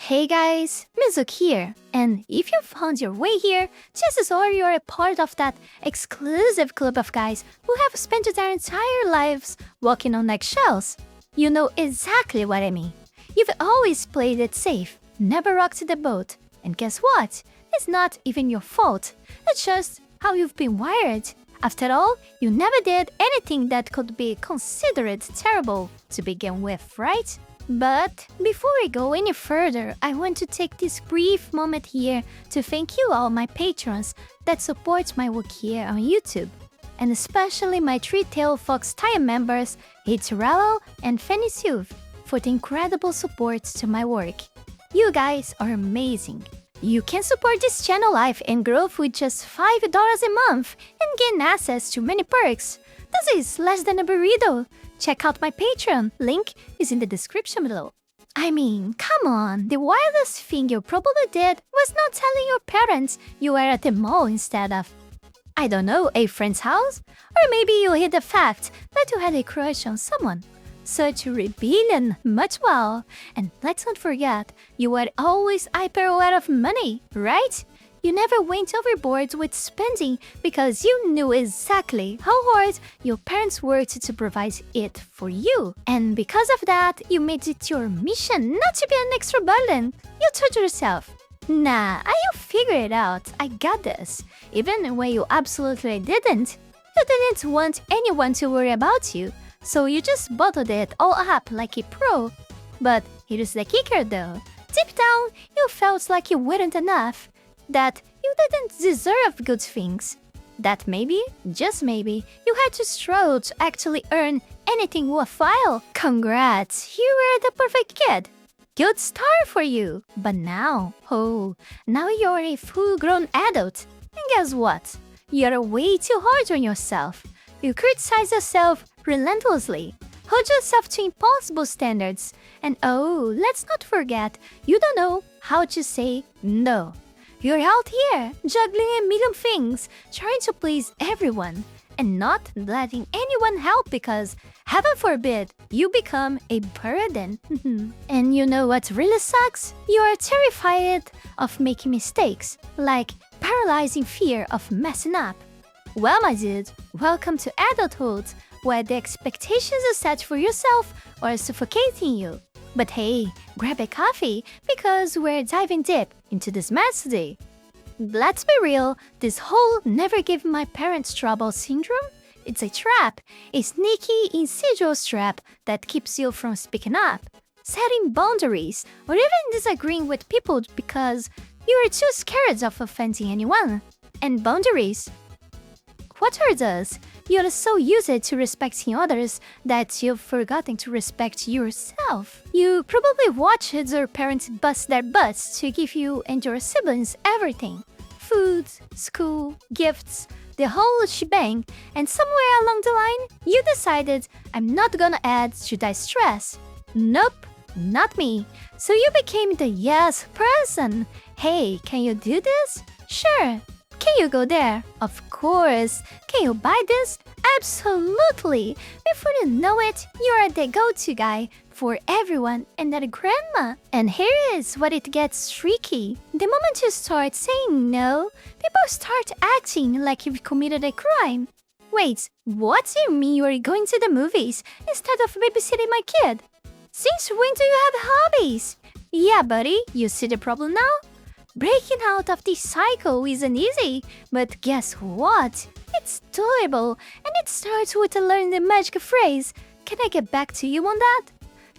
Hey guys, Mizuki here, and if you found your way here, chances are you're a part of that exclusive club of guys who have spent their entire lives walking on eggshells. You know exactly what I mean. You've always played it safe, never rocked the boat, and guess what? It's not even your fault, it's just how you've been wired. After all, you never did anything that could be considered terrible to begin with, right? But before we go any further, I want to take this brief moment here to thank you all my patrons that support my work here on YouTube, and especially my three-tailed fox tier members Heath Rowell and Fenny Sylvy for the incredible support to my work. You guys are amazing. You can support this channel life and growth with just $5 a month and gain access to many perks. This is less than a burrito. Check out my Patreon, link is in the description below. I mean, come on, the wildest thing you probably did was not telling your parents you were at the mall instead of, I don't know, a friend's house? Or maybe you hid the fact that you had a crush on someone. Such rebellion, much well. And let's not forget, you were always hyper aware of money, right? You never went overboard with spending because you knew exactly how hard your parents worked to provide it for you. And because of that, you made it your mission not to be an extra burden. You told yourself, nah, I'll figure it out, I got this. Even when you absolutely didn't. You didn't want anyone to worry about you, so you just bottled it all up like a pro. But here's the kicker though. Deep down, you felt like you weren't enough. That you didn't deserve good things. That maybe, just maybe, you had to struggle to actually earn anything worthwhile. Congrats, you were the perfect kid. Good start for you. But now, now you're a full-grown adult. And guess what? You're way too hard on yourself. You criticize yourself relentlessly. Hold yourself to impossible standards. And let's not forget, you don't know how to say no. You're out here, juggling a million things, trying to please everyone, and not letting anyone help because, heaven forbid, you become a burden. And you know what really sucks? You are terrified of making mistakes, like paralyzing fear of messing up. Well, my dude, welcome to adulthood, where the expectations you set for yourself are suffocating you. But hey, grab a coffee because we're diving deep into this mess today. Let's be real, this whole never give my parents trouble syndrome, it's a trap, a sneaky, insidious trap that keeps you from speaking up, setting boundaries, or even disagreeing with people because you are too scared of offending anyone. And boundaries, what are those? You're so used to respecting others that you've forgotten to respect yourself. You probably watched your parents bust their butts to give you and your siblings everything. Food, school, gifts, the whole shebang, and somewhere along the line, you decided, I'm not gonna add to that stress. Nope, not me. So you became the yes person. Hey, can you do this? Sure. Can you go there? Of course. Can you buy this? Absolutely. Before you know it, you're the go-to guy for everyone and that grandma. And here is what it gets tricky. The moment you start saying no, people start acting like you've committed a crime. Wait, what do you mean you are going to the movies instead of babysitting my kid? Since when do you have hobbies? Yeah, buddy, you see the problem now? Breaking out of this cycle isn't easy, but guess what? It's doable, and it starts with learning the magic phrase, can I get back to you on that?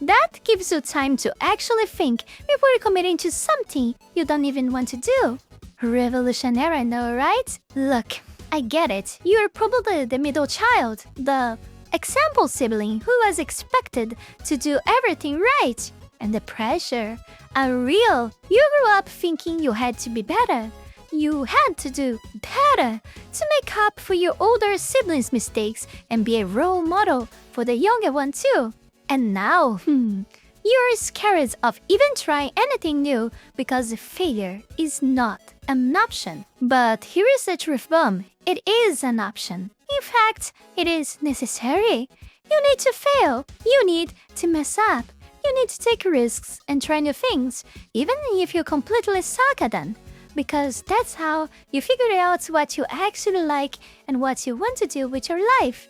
That gives you time to actually think before committing to something you don't even want to do. Revolutionary, I know, right? Look, I get it. You're probably the middle child, the example sibling who was expected to do everything right. And the pressure, unreal. You grew up thinking you had to be better. You had to do better to make up for your older siblings' mistakes and be a role model for the younger one too. And now, you're scared of even trying anything new because failure is not an option. But here is the truth bomb. It is an option. In fact, it is necessary. You need to fail. You need to mess up. You need to take risks and try new things, even if you completely suck at them. Because that's how you figure out what you actually like and what you want to do with your life.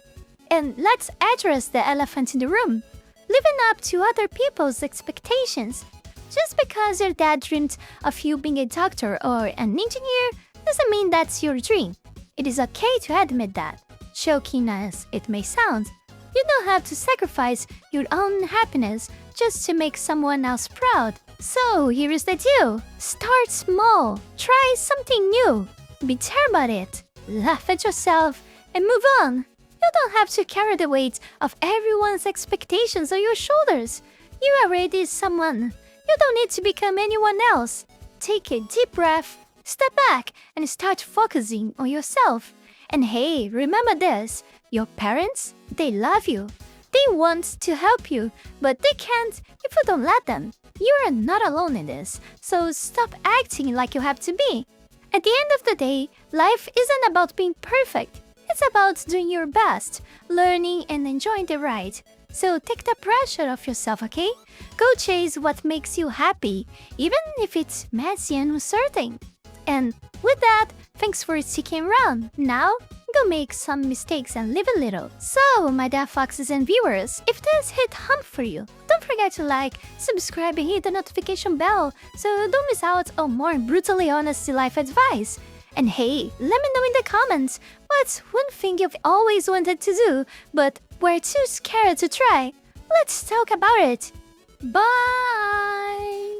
And let's address the elephant in the room. Living up to other people's expectations. Just because your dad dreamed of you being a doctor or an engineer doesn't mean that's your dream. It is okay to admit that, shocking as it may sound. You don't have to sacrifice your own happiness just to make someone else proud. So here is the deal. Start small. Try something new. Be terrible about it. Laugh at yourself and move on. You don't have to carry the weight of everyone's expectations on your shoulders. You are already someone. You don't need to become anyone else. Take a deep breath, step back, and start focusing on yourself. And hey, remember this. Your parents, they love you. They want to help you, but they can't if you don't let them. You are not alone in this, so stop acting like you have to be. At the end of the day, life isn't about being perfect. It's about doing your best, learning and enjoying the ride. So take the pressure off yourself, okay? Go chase what makes you happy, even if it's messy and uncertain. And with that, thanks for sticking around. Now, go make some mistakes and live a little. So, my dear foxes and viewers, if this hit home for you, don't forget to like, subscribe and hit the notification bell so don't miss out on more brutally honest life advice. And hey, let me know in the comments what's one thing you've always wanted to do but were too scared to try. Let's talk about it. Bye!